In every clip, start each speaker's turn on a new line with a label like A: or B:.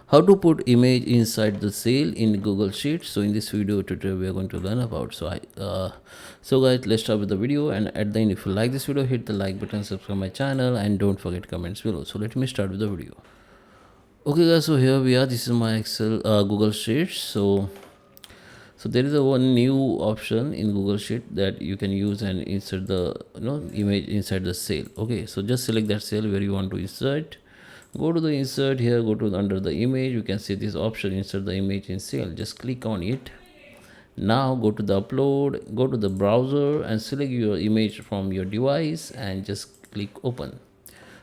A: How to put image inside the cell in Google Sheets. So in this video tutorial we are going to learn about. So guys, let's start with the video, and at the end, if you like this video, hit the like button, subscribe my channel, and don't forget comments below. So let me start with the video. Okay guys, so here we are. This is my Excel Google Sheets. So there is a one new option in Google Sheet that you can use and insert the image inside the cell. Okay, so just select that cell where you want to insert. Go to the insert here, go to under the image. You can see this option, insert the image in cell. Just click on it. Now go to the upload, go to the browser and select your image from your device and just click open.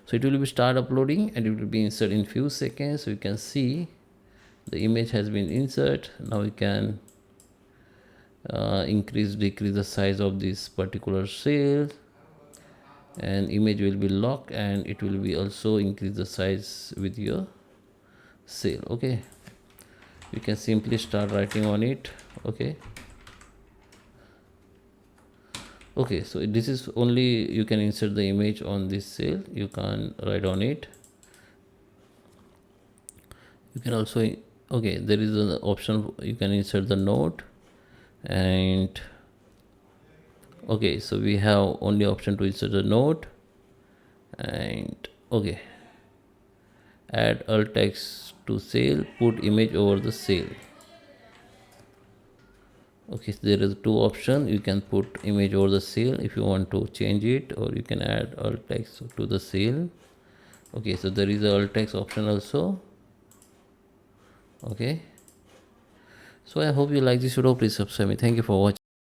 A: So it will be start uploading and it will be insert in few seconds. So you can see the image has been insert. Now we can decrease the size of this particular cell, and image will be locked, and it will be also increase the size with your cell. Okay, you can simply start writing on it. Okay, so this is only you can insert the image on this cell. You can write on it. You can also, okay, there is an option you can insert the note. And okay, so we have only option to insert a note. And okay, add alt text to cell, put image over the cell. Okay, so there is two options. You can put image over the cell if you want to change it, or you can add alt text to the cell. Okay, so there is a alt text option also. Okay, so I hope you like this video. Please subscribe me. Thank you for watching.